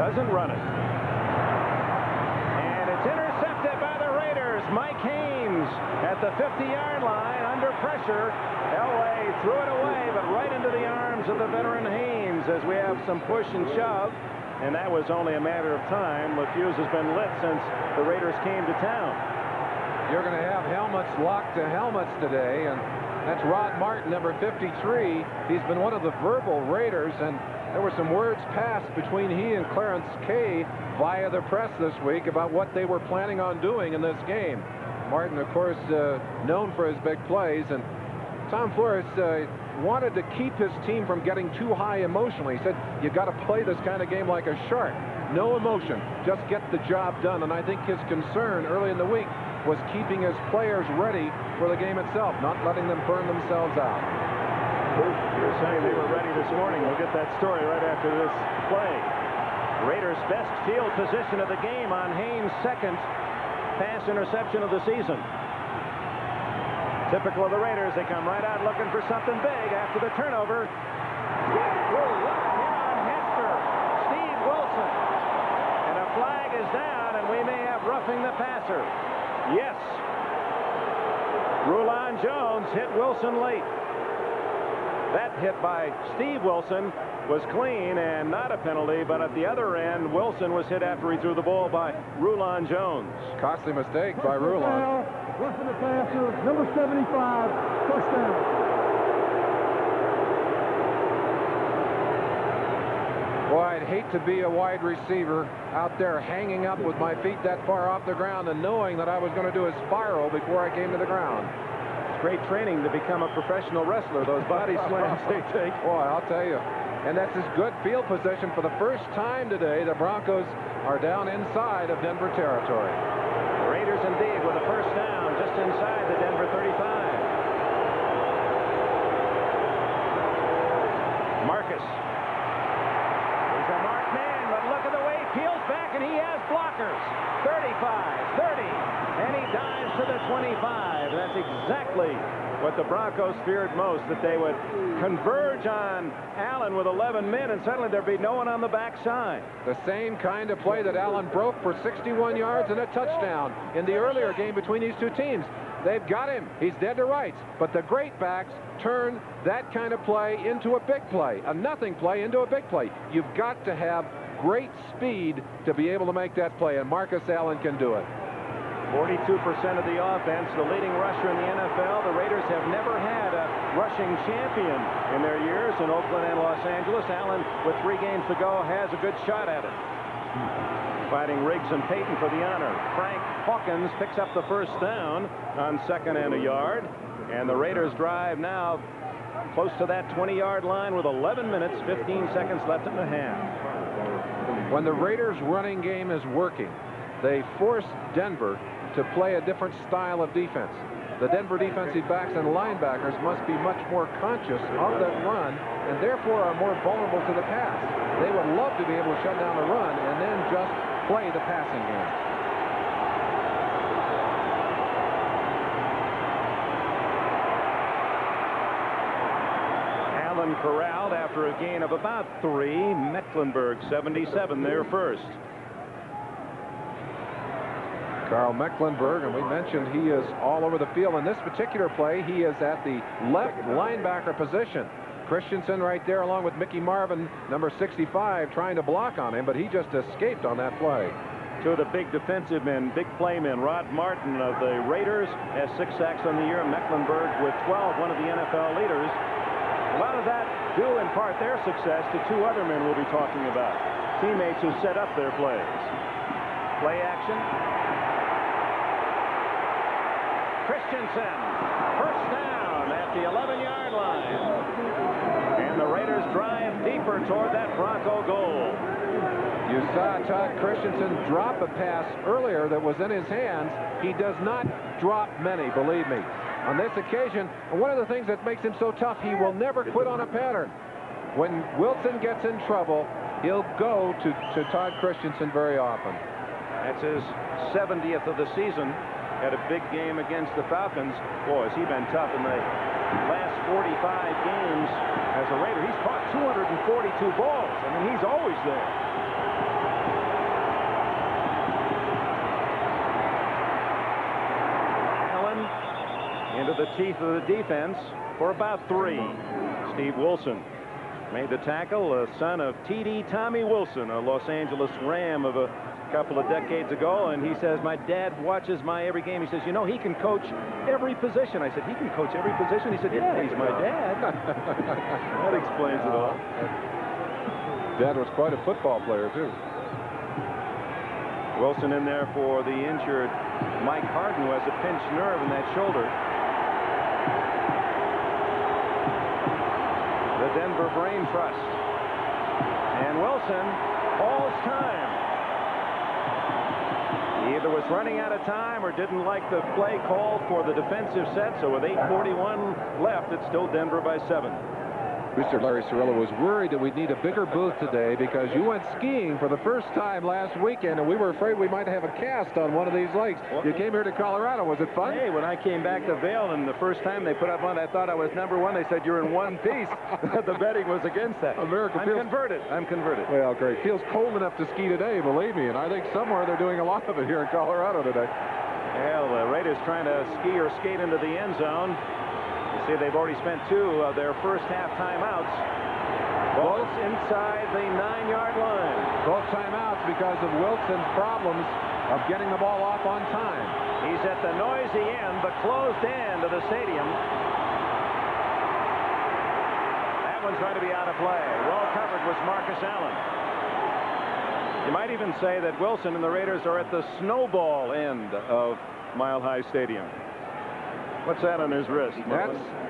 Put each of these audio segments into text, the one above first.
doesn't run it. And it's intercepted by the Raiders. Mike Haynes at the 50-yard line under pressure. Elway threw it away, but right into the arms of the veteran Haynes as we have some push and shove. And that was only a matter of time. LaFuse has been lit since the Raiders came to town. You're going to have helmets locked to helmets today, and that's Rod Martin, number 53. He's been one of the verbal Raiders, and there were some words passed between he and Clarence Kay via the press this week about what they were planning on doing in this game. Martin, of course, known for his big plays, and Tom Flores wanted to keep his team from getting too high emotionally. He said, you got to play this kind of game like a shark. No emotion, just get the job done. And I think his concern early in the week was keeping his players ready for the game itself, not letting them burn themselves out. You're saying they were ready this morning. We'll get that story right after this play. Raiders' best field position of the game on Haynes' second pass interception of the season. Typical of the Raiders, they come right out looking for something big after the turnover. We're left here on Hester, Steve Wilson. And a flag is down, and we may have roughing the passer. Yes. Rulon Jones hit Wilson late. That hit by Steve Wilson was clean and not a penalty, but at the other end, Wilson was hit after he threw the ball by Rulon Jones. Costly mistake by Rulon. Roughing the passer, number 75, first down. Boy, I'd hate to be a wide receiver out there hanging up with my feet that far off the ground and knowing that I was going to do a spiral before I came to the ground. It's great training to become a professional wrestler, those body slams they take. Boy, I'll tell you. And that's his good field position. For the first time today, the Broncos are down inside of Denver territory. The Raiders indeed with a first down just inside the Denver 35. Marcus. He's a marked man, but look at the way he peels back, and he has blockers. 35, 30, and he dives to the 25. That's exactly what the Broncos feared most, that they would converge on Allen with 11 men, and suddenly there'd be no one on the backside. The same kind of play that Allen broke for 61 yards and a touchdown in the earlier game between these two teams. They've got him. He's dead to rights. But the great backs turn that kind of play into a big play, a nothing play into a big play. You've got to have great speed to be able to make that play, and Marcus Allen can do it. 42% of the offense, the leading rusher in the NFL. The Raiders have never had a rushing champion in their years in Oakland and Los Angeles. Allen, with 3 games to go, has a good shot at it. Fighting Riggs and Payton for the honor. Frank Hawkins picks up the first down on 2nd and a yard. And the Raiders drive now close to that 20-yard line with 11 minutes, 15 seconds left in the half. When the Raiders' running game is working, they force Denver to play a different style of defense. The Denver defensive backs and linebackers must be much more conscious of that run and therefore are more vulnerable to the pass. They would love to be able to shut down the run and then just play the passing game. Allen corralled after a gain of about 3. Mecklenburg 77 there first. Carl Mecklenburg, and we mentioned he is all over the field. In this particular play, he is at the left linebacker position. Christensen right there along with Mickey Marvin, number 65, trying to block on him, but he just escaped on that play. Two of the big defensive men, big playmen. Rod Martin of the Raiders has 6 sacks on the year. Mecklenburg with 12, one of the NFL leaders. A lot of that due in part their success to 2 other men we'll be talking about. Teammates who set up their plays. Play action. Christensen, first down at the 11-yard line. And the Raiders drive deeper toward that Bronco goal. You saw Todd Christensen drop a pass earlier that was in his hands. He does not drop many, believe me. On this occasion, and one of the things that makes him so tough, he will never quit on a pattern. When Wilson gets in trouble, he'll go to Todd Christensen very often. That's his 70th of the season. Had a big game against the Falcons. Boy, has he been tough in the last 45 games as a Raider. He's caught 242 balls. I mean, he's always there. the teeth of the defense for about 3. Steve Wilson made the tackle, a son of T.D. Tommy Wilson, a Los Angeles Ram of a couple of decades ago, and he says, my dad watches my every game. He says, you know, he can coach every position. I said, he can coach every position? He said, yeah, he's my dad. That explains it all. Dad was quite a football player, too. Wilson in there for the injured Mike Harden, who has a pinched nerve in that shoulder. The Denver Brain Trust. And Wilson calls time. He either was running out of time or didn't like the play called for the defensive set. So with 8:41 left, it's still Denver by 7. Mr. Larry Cirillo was worried that we'd need a bigger booth today because you went skiing for the first time last weekend, and we were afraid we might have a cast on one of these lakes. You came here to Colorado. Was it fun? Hey, when I came back to Vail, and the first time they put up on, I thought I was number 1. They said you're in one piece. The betting was against that. America I'm converted. I'm converted. Well, great. Feels cold enough to ski today, believe me, and I think somewhere they're doing a lot of it here in Colorado today. Well, the Raiders trying to ski or skate into the end zone. You see, they've already spent 2 of their first half timeouts. Ball's inside the 9-yard line. Both timeouts because of Wilson's problems of getting the ball off on time. He's at the noisy end, the closed end of the stadium. That one's going to be out of play. Well covered was Marcus Allen. You might even say that Wilson and the Raiders are at the snowball end of Mile High Stadium. What's that on his wrist?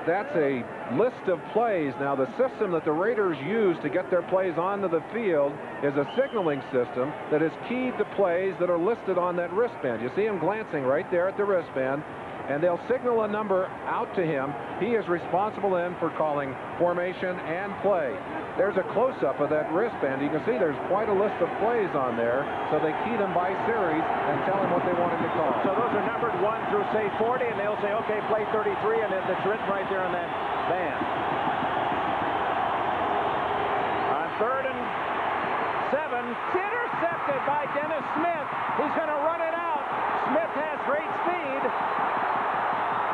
That's a list of plays. Now, the system that the Raiders use to get their plays onto the field is a signaling system that is keyed to plays that are listed on that wristband. You see him glancing right there at the wristband, and they'll signal a number out to him. He is responsible then for calling formation and play. There's a close-up of that wristband. You can see there's quite a list of plays on there, so they key them by series and tell him what they want him to call. So those are numbered 1 through, say, 40, and they'll say, okay, play 33, and it's written right there on that band. On 3rd and 7, intercepted by Dennis Smith. He's going to run it out. Smith has great speed.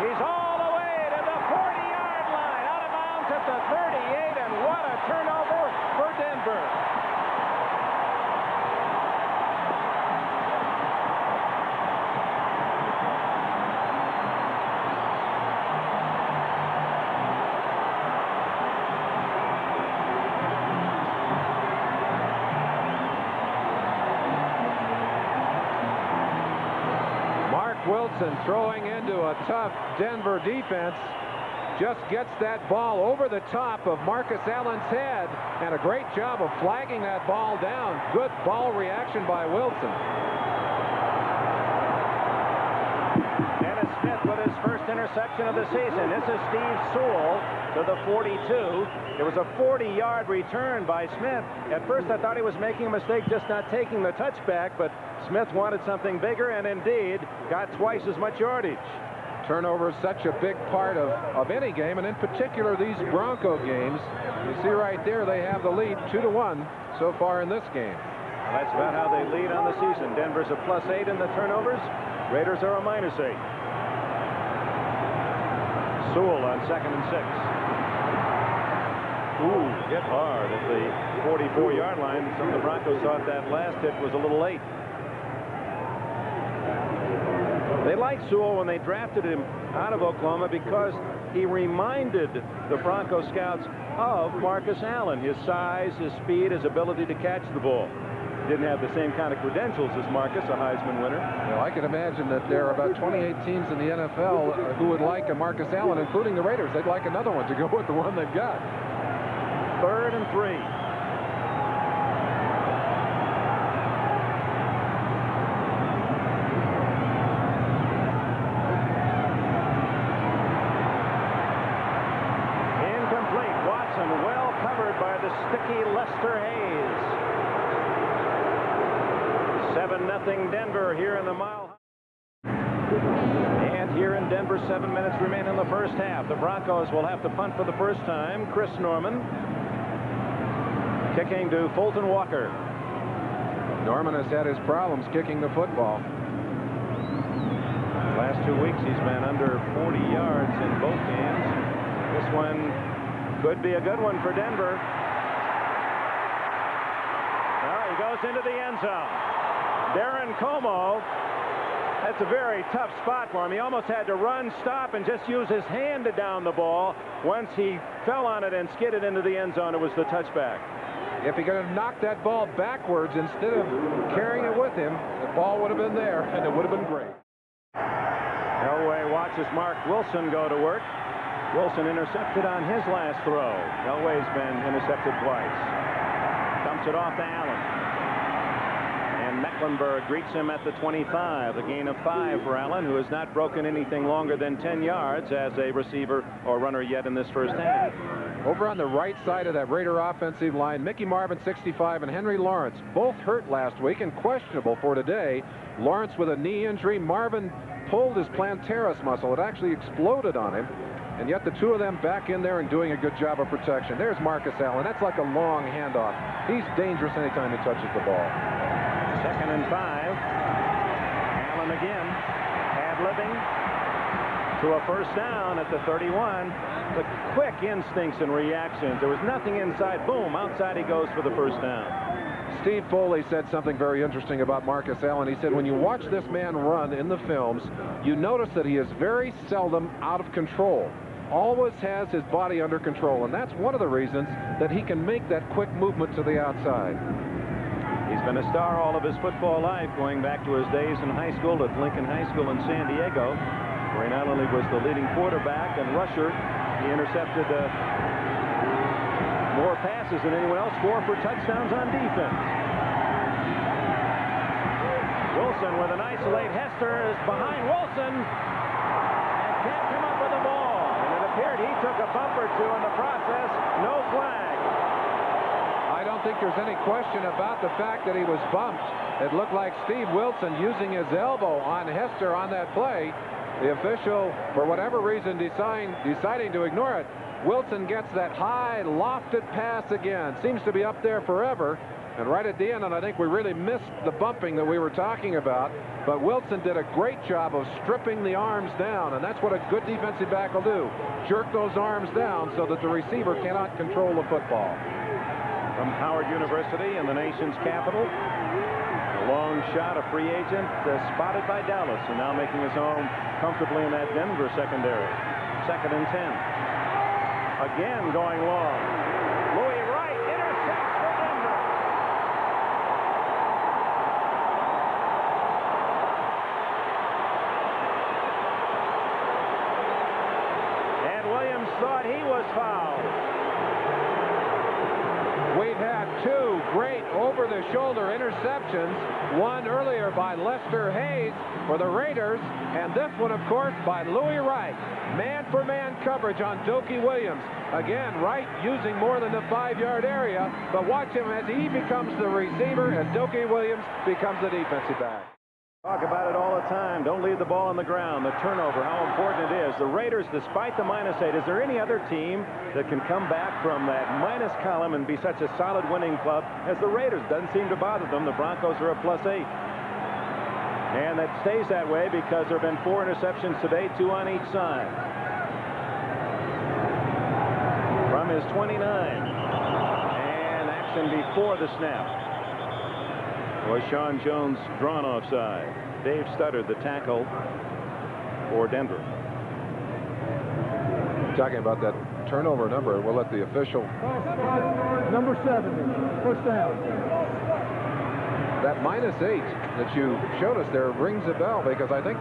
He's all the way to the 40-yard line, out of bounds at the 38, and what a turnover for Denver. Wilson throwing into a tough Denver defense, just gets that ball over the top of Marcus Allen's head, and a great job of flagging that ball down. Good ball reaction by Wilson. Dennis Smith with his first interception of the season. This is Steve Sewell to the 42. It was a 40-yard return by Smith. At first I thought he was making a mistake just not taking the touchback, but Smith wanted something bigger and indeed got twice as much yardage. Turnover is such a big part of any game, and in particular these Bronco games. You see right there they have the lead 2-1 so far in this game. Well, that's about how they lead on the season. Denver's a +8 in the turnovers. Raiders are a -8. Sewell on 2nd and 6. Ooh, hit hard at the 44-yard line. Some of the Broncos thought that last hit was a little late. They liked Sewell when they drafted him out of Oklahoma because he reminded the Bronco scouts of Marcus Allen. His size, his speed, his ability to catch the ball. Didn't have the same kind of credentials as Marcus, a Heisman winner. Well, I can imagine that there are about 28 teams in the NFL who would like a Marcus Allen, including the Raiders. They'd like another one to go with the one they've got. 3rd and 3. Incomplete. Watson well covered by the sticky Lester Hayes. 7-0 Denver here in the Mile High. And here in Denver, 7 minutes remain in the first half. The Broncos will have to punt for the first time. Chris Norman kicking to Fulton Walker. Norman has had his problems kicking the football. Last 2 weeks he's been under 40 yards in both games. This one could be a good one for Denver. Well, he goes into the end zone. Darren Como, that's a very tough spot for him. He almost had to run, stop, and just use his hand to down the ball. Once he fell on it and skidded into the end zone, it was the touchback. If he could have knocked that ball backwards instead of carrying it with him, the ball would have been there, and it would have been great. Elway watches Mark Wilson go to work. Wilson intercepted on his last throw. Elway's been intercepted twice. Dumps it off to Allen. And Mecklenburg greets him at the 25. A gain of 5 for Allen, who has not broken anything longer than 10 yards as a receiver or runner yet in this first half. Over on the right side of that Raider offensive line, Mickey Marvin, 65, and Henry Lawrence, both hurt last week and questionable for today. Lawrence with a knee injury. Marvin pulled his plantaris muscle. It actually exploded on him. And yet the two of them back in there and doing a good job of protection. There's Marcus Allen. That's like a long handoff. He's dangerous anytime he touches the ball. 2nd and 5. Allen again, ad-libbing to a first down at the 31. The quick instincts and reactions. There was nothing inside. Boom, outside he goes for the first down. Steve Foley said something very interesting about Marcus Allen. He said when you watch this man run in the films, you notice that he is very seldom out of control. Always has his body under control, and that's one of the reasons that he can make that quick movement to the outside. He's been a star all of his football life, going back to his days in high school at Lincoln High School in San Diego, where he not only was the leading quarterback and rusher, he intercepted more passes than anyone else, 4 for touchdowns on defense. Wilson with an isolate. Hester is behind Wilson and can't come up with the ball. And it appeared he took a bump or two in the process. No flag. I don't think there's any question about the fact that he was bumped. It looked like Steve Wilson using his elbow on Hester on that play. The official, for whatever reason, deciding to ignore it. Wilson gets that high, lofted pass again. Seems to be up there forever. And right at the end, and I think we really missed the bumping that we were talking about. But Wilson did a great job of stripping the arms down, and that's what a good defensive back will do. Jerk those arms down so that the receiver cannot control the football. From Howard University in the nation's capital, a long shot, a free agent spotted by Dallas, and now making his home comfortably in that Denver secondary. 2nd and 10. Again going long. Louis Wright intercepts for Denver. And Williams thought he was fouled. We've had 2 great over-the-shoulder interceptions. One earlier by Lester Hayes for the Raiders, and this one, of course, by Louis Wright. Man-for-man coverage on Dokey Williams. Again, Wright using more than the 5-yard area, but watch him as he becomes the receiver and Dokey Williams becomes the defensive back. Talk about it all the time. Don't leave the ball on the ground. The turnover, how important it is. The Raiders, despite the -8, is there any other team that can come back from that minus column and be such a solid winning club as the Raiders? Doesn't seem to bother them. The Broncos are a +8. And that stays that way because there have been 4 interceptions today, 2 on each side. From his 29. And action before the snap was Sean Jones drawn offside. Dave Studdard, the tackle for Denver. Talking about that turnover number, we'll let the official. Number 70, first down. That -8 that you showed us there rings a bell, because I think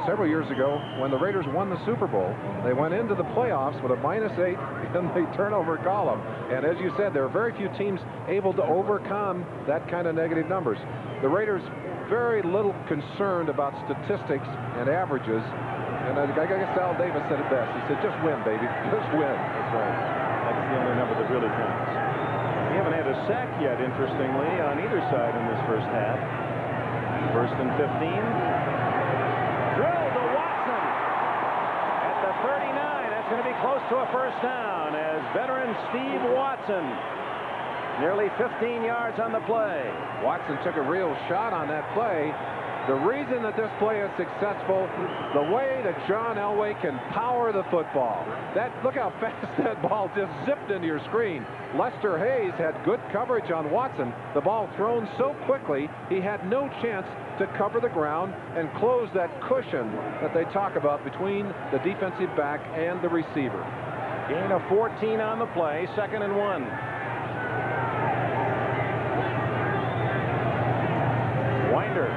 several years ago, when the Raiders won the Super Bowl, they went into the playoffs with a -8 in the turnover column. And as you said, there are very few teams able to overcome that kind of negative numbers. The Raiders very little concerned about statistics and averages. And I guess Al Davis said it best. He said, just win, baby. Just win. That's right. That's the only number that really counts. We haven't had a sack yet, interestingly, on either side in this first half. 1st and 15. Drill to Watson at the 39. That's going to be close to a first down as veteran Steve Watson, nearly 15 yards on the play. Watson took a real shot on that play. The reason that this play is successful, the way that John Elway can power the football. Look how fast that ball just zipped into your screen. Lester Hayes had good coverage on Watson. The ball thrown so quickly, he had no chance to cover the ground and close that cushion that they talk about between the defensive back and the receiver. Gain of 14 on the play, 2nd and 1. Winder.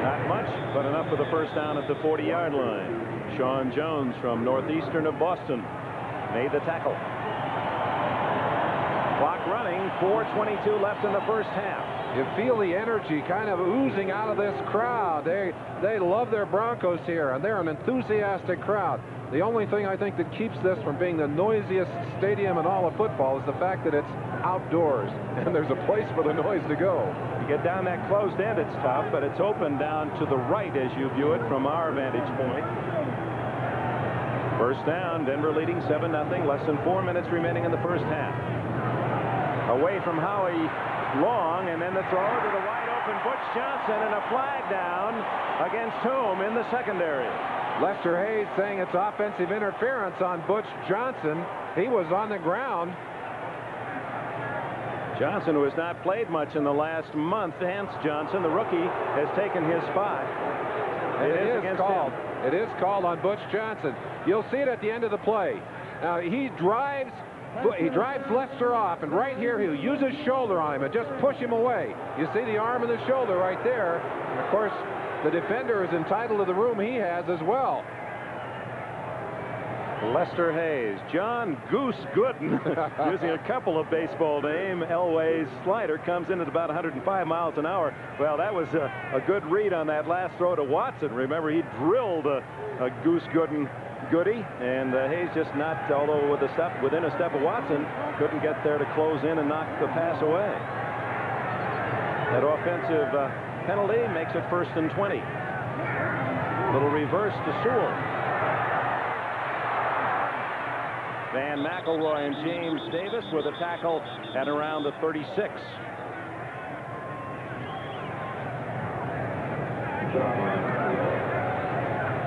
Not much, but enough for the first down at the 40-yard line. Sean Jones from Northeastern of Boston made the tackle. Clock running, 4:22 left in the first half. You feel the energy kind of oozing out of this crowd. They love their Broncos here, and they're an enthusiastic crowd. The only thing I think that keeps this from being the noisiest stadium in all of football is the fact that it's outdoors, and there's a place for the noise to go. You get down that closed end, it's tough, but it's open down to the right as you view it from our vantage point. First down, Denver leading 7-0, less than 4 minutes remaining in the first half. Away from Howie long, and then the throw to the wide open Butch Johnson, and a flag down against whom in the secondary. Lester Hayes saying it's offensive interference on Butch Johnson. He was on the ground. Johnson, who has not played much in the last month, Hans Johnson, the rookie, has taken his spot. And it is against called. him. It is called on Butch Johnson. You'll see it at the end of the play. Now he drives Lester off, and right here he'll use his shoulder on him and just push him away. You see the arm and the shoulder right there. And of course, the defender is entitled to the room he has as well. Lester Hayes, John Goose Gooden, using a couple of baseball names. Elway's slider comes in at about 105 miles an hour. Well, that was a good read on that last throw to Watson. Remember, he drilled a Goose Gooden goodie, and Hayes just not, although within a step of Watson, couldn't get there to close in and knock the pass away. That offensive penalty makes it 1st and 20. Little reverse to Sewell. Van McElroy and James Davis with a tackle at around the 36.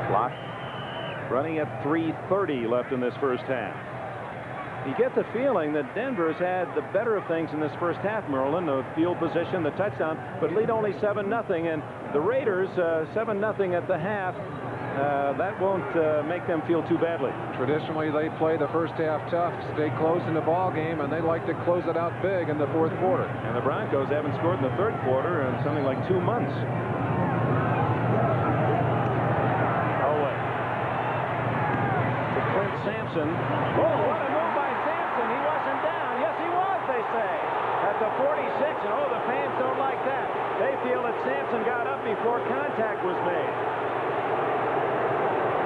Clock running at 3:30 left in this first half. You get the feeling that Denver's had the better of things in this first half, Merlin, the field position, the touchdown, but lead only 7-0, and the Raiders 7-0 at the half. That won't make them feel too badly. Traditionally, they play the first half tough, stay close in the ball game, and they like to close it out big in the fourth quarter. And the Broncos haven't scored in the third quarter in something like 2 months. Away. To Clint Sampson. Oh, what a move by Sampson. He wasn't down. Yes, he was, they say. At the 46, and oh, the fans don't like that. They feel that Sampson got up before contact was made.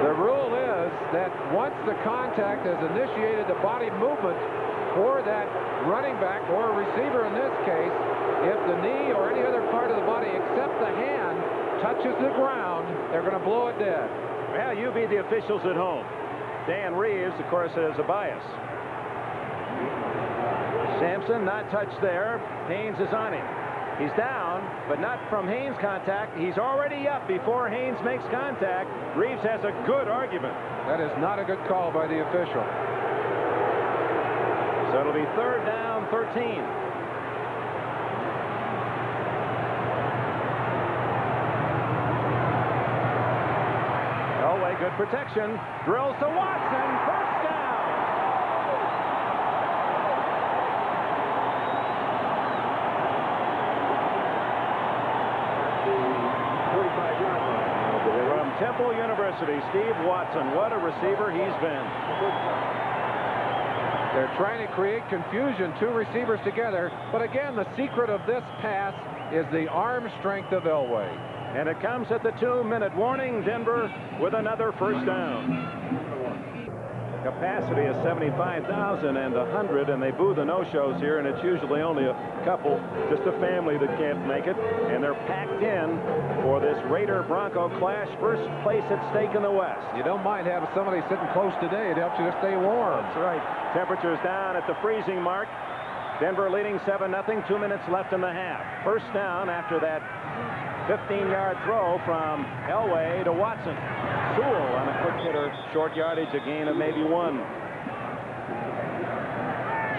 The rule is that once the contact has initiated the body movement for that running back or a receiver in this case, if the knee or any other part of the body except the hand touches the ground, they're going to blow it dead. Well, you be the officials at home. Dan Reeves, of course, has a bias. Sampson not touched there. Haynes is on him. He's down, but not from Haynes' contact. He's already up before Haynes makes contact. Reeves has a good argument. That is not a good call by the official. So it'll be 3rd down, 13. Elway, good protection. Drills to Watson. First down. From Temple University, Steve Watson. What a receiver he's been. They're trying to create confusion, 2 receivers together. But again, the secret of this pass is the arm strength of Elway. And it comes at the 2-minute warning. Denver with another first down. Capacity is 75,000 and 100, and they boo the no-shows here, and it's usually only a couple, just a family that can't make it, and they're packed in for this Raider-Bronco clash. First place at stake in the West. You don't mind having somebody sitting close today. It helps you to stay warm. That's right. Temperatures down at the freezing mark. Denver leading 7-0, 2 minutes left in the half. First down after that 15-yard throw from Elway to Watson. Sewell on a quick hitter, short yardage, a gain of maybe 1.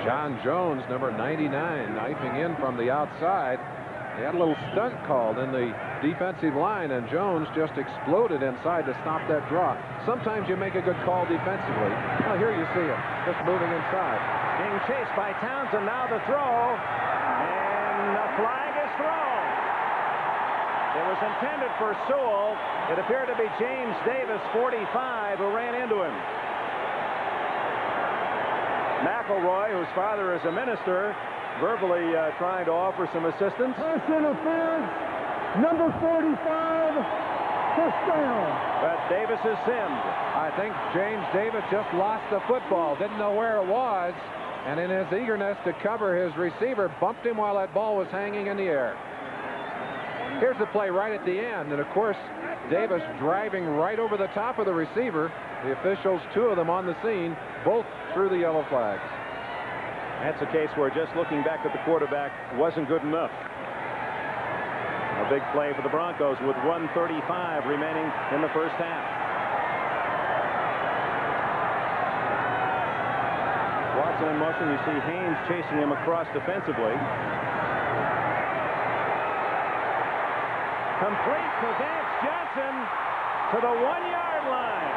John Jones, number 99, knifing in from the outside. They had a little stunt called in the defensive line, and Jones just exploded inside to stop that draw. Sometimes you make a good call defensively. Well, here you see him just moving inside. Being chased by Townsend. Now the throw, and the flag is thrown. It was intended for Sewell. It appeared to be James Davis, 45, who ran into him. McElroy, whose father is a minister, verbally trying to offer some assistance. Pass interference, number 45, first down. But Davis is simmed. I think James Davis just lost the football, didn't know where it was, and in his eagerness to cover his receiver, bumped him while that ball was hanging in the air. Here's the play right at the end, and of course, Davis driving right over the top of the receiver. The officials, 2 of them on the scene, both threw the yellow flags. That's a case where just looking back at the quarterback wasn't good enough. A big play for the Broncos with 1:35 remaining in the first half. Watson in motion. You see Haynes chasing him across defensively. Complete to Vance Johnson to the 1-yard line.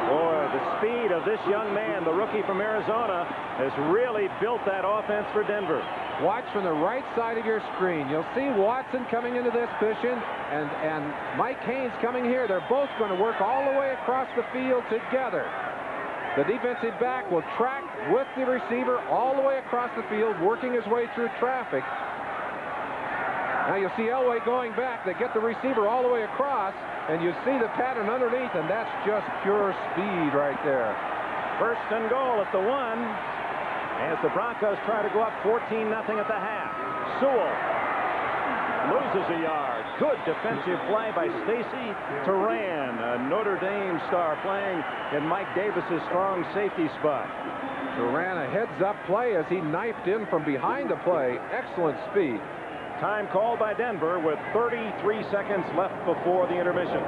Boy, the speed of this young man, the rookie from Arizona, has really built that offense for Denver. Watch from the right side of your screen. You'll see Watson coming into this position and Mike Haynes coming here. They're both going to work all the way across the field together. The defensive back will track with the receiver all the way across the field, working his way through traffic. Now you see Elway going back. They get the receiver all the way across, and you see the pattern underneath, and that's just pure speed right there. First and goal at the 1 as the Broncos try to go up 14-0 at the half. Sewell loses a yard. Good defensive play by Stacy Turan, a Notre Dame star playing in Mike Davis's strong safety spot. Turan, a heads-up play as he knifed in from behind the play. Excellent speed. Time called by Denver with 33 seconds left before the intermission.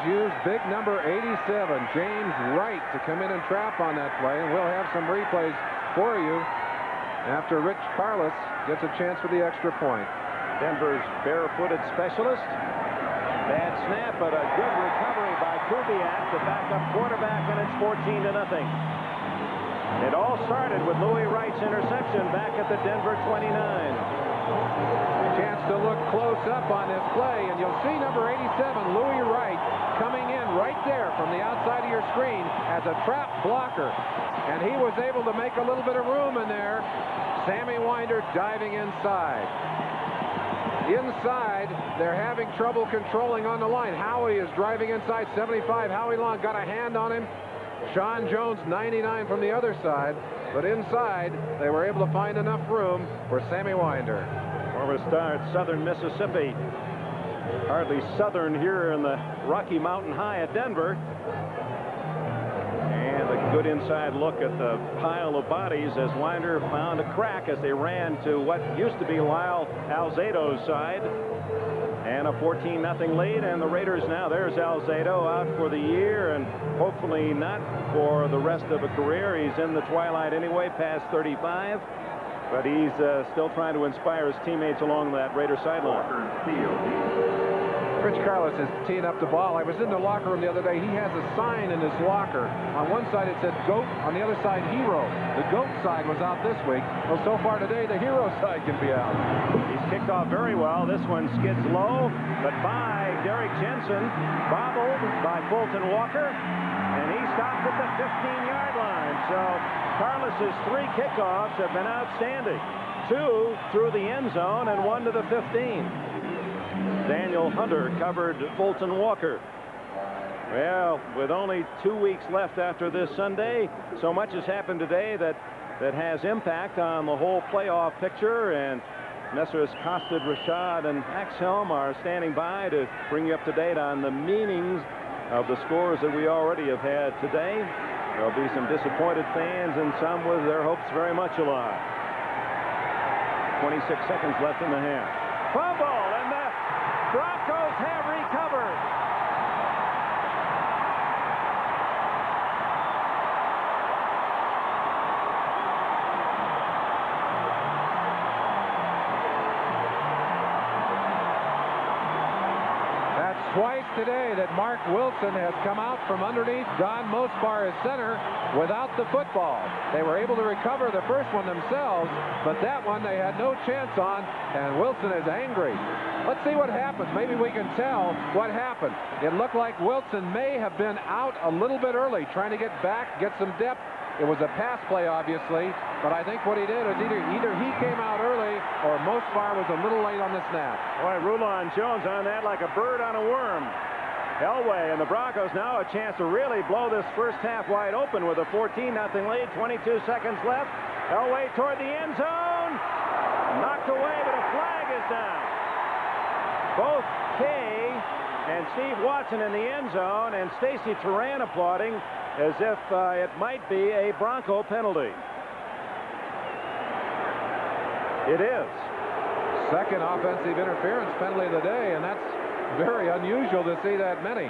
Used big number 87, James Wright, to come in and trap on that play, and we'll have some replays for you after Rich Carlos gets a chance for the extra point. Denver's barefooted specialist. Bad snap, but a good recovery by Kubiak, the backup quarterback, and it's 14-0. It all started with Louis Wright's interception back at the Denver 29. Chance to look close up on this play, and you'll see number 87, Louis Wright, coming in right there from the outside of your screen as a trap blocker. And he was able to make a little bit of room in there. Sammy Winder diving inside. Inside, they're having trouble controlling on the line. Howie is driving inside 75. Howie Long got a hand on him. Sean Jones, 99 from the other side. But inside, they were able to find enough room for Sammy Winder. Former star at Southern Mississippi. Hardly Southern here in the Rocky Mountain High at Denver. And a good inside look at the pile of bodies as Winder found a crack as they ran to what used to be Lyle Alzado's side. And a 14-0 lead, and the Raiders now, there's Alzado out for the year and hopefully not for the rest of a career. He's in the twilight anyway, past 35. But he's still trying to inspire his teammates along that Raider sideline. Rich Carlos is teeing up the ball. I was in the locker room the other day. He has a sign in his locker. On one side it said GOAT, on the other side Hero. The GOAT side was out this week. Well, so far today the Hero side can be out. He's kicked off very well. This one skids low, but by Derek Jensen, bobbled by Fulton Walker, and he stopped at the 15-yard line. So Carlos's 3 kickoffs have been outstanding. 2 through the end zone and 1 to the 15. Daniel Hunter covered Fulton Walker. Well, with only 2 weeks left after this Sunday, so much has happened today that has impact on the whole playoff picture, and Messrs. Costed, Rashad, and Axhelm are standing by to bring you up to date on the meanings of the scores that we already have had today. There'll be some disappointed fans and some with their hopes very much alive. 26 seconds left in the half. Fumble, and the Broncos have recovered. Twice today that Mark Wilson has come out from underneath Don Mosbar as center without the football. They were able to recover the first one themselves, but that one they had no chance on, and Wilson is angry. Let's see what happens. Maybe we can tell what happened. It looked like Wilson may have been out a little bit early, trying to get back, get some depth. It was a pass play, obviously, but I think what he did is either he came out early or Mosbar was a little late on the snap. Boy, Rulon Jones on that like a bird on a worm. Elway and the Broncos now a chance to really blow this first half wide open with a 14-0 lead. 22 seconds left. Elway toward the end zone. Knocked away, but a flag is down. Both Kay and Steve Watson in the end zone, and Stacy Turan applauding as if it might be a Bronco penalty. It is. Second offensive interference penalty of the day, and that's very unusual to see that many.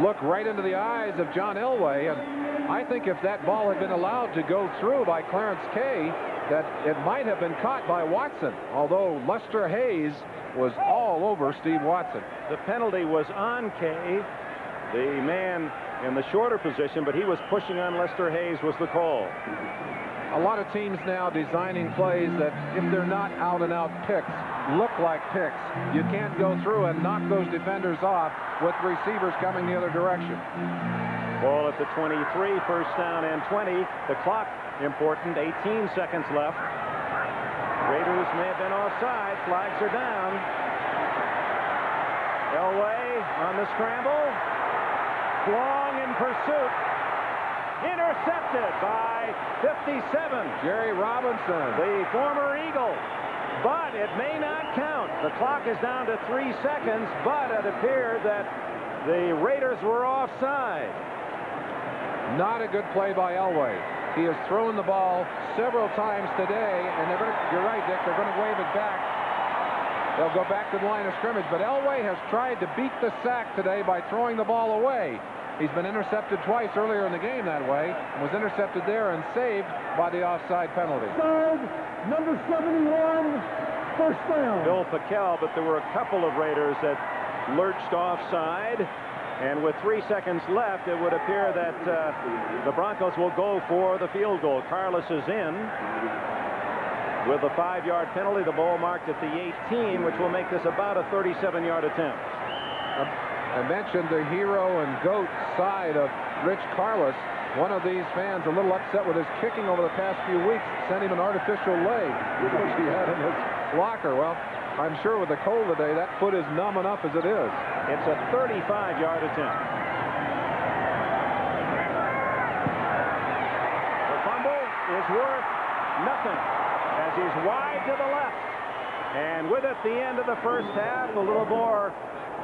Look right into the eyes of John Elway, and I think if that ball had been allowed to go through by Clarence Kay, that it might have been caught by Watson, although Lester Hayes was all over Steve Watson. The penalty was on Kay, the man in the shorter position, but he was pushing on Lester Hayes was the call. A lot of teams now designing plays that, if they're not out-and-out picks, look like picks. You can't go through and knock those defenders off with receivers coming the other direction. Ball at the 23, first down and 20. The clock important, 18 seconds left. Raiders may have been offside. Flags are down. Elway on the scramble. Long in pursuit. Intercepted by 57. Jerry Robinson, the former Eagle. But it may not count. The clock is down to 3 seconds, but it appeared that the Raiders were offside. Not a good play by Elway. He has thrown the ball several times today, and you're right, Dick, they're going to wave it back. They'll go back to the line of scrimmage, but Elway has tried to beat the sack today by throwing the ball away. He's been intercepted twice earlier in the game that way, and was intercepted there and saved by the offside penalty. Third, number 71, first down. Bill Pickel, but there were a couple of Raiders that lurched offside, and with 3 seconds left, it would appear that the Broncos will go for the field goal. Carlos is in with a 5-yard penalty. The ball marked at the 18, which will make this about a 37-yard attempt. I mentioned the hero and GOAT side of Rich Carlos. One of these fans a little upset with his kicking over the past few weeks, sent him an artificial leg, which he had in his locker. Well, I'm sure with the cold today, that foot is numb enough as it is. It's a 35-yard attempt. The fumble is worth nothing as he's wide to the left. And with it, the end of the first half, a little more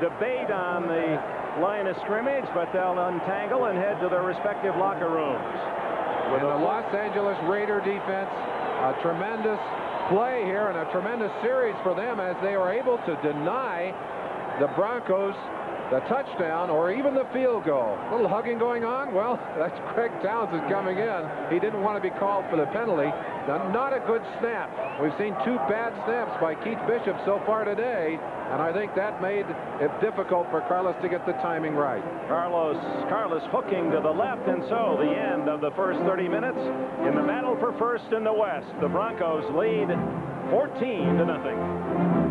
debate on the line of scrimmage, but they'll untangle and head to their respective locker rooms. With the Los Angeles Raider defense, a tremendous play here and a tremendous series for them as they were able to deny the Broncos the touchdown or even the field goal. A little hugging going on. Well, that's Greg Townsend coming in. He didn't want to be called for the penalty. Now, not a good snap. We've seen 2 bad snaps by Keith Bishop so far today, and I think that made it difficult for Carlos to get the timing right. Carlos hooking to the left, and so the end of the first 30 minutes in the battle for first in the West. The Broncos lead 14-0.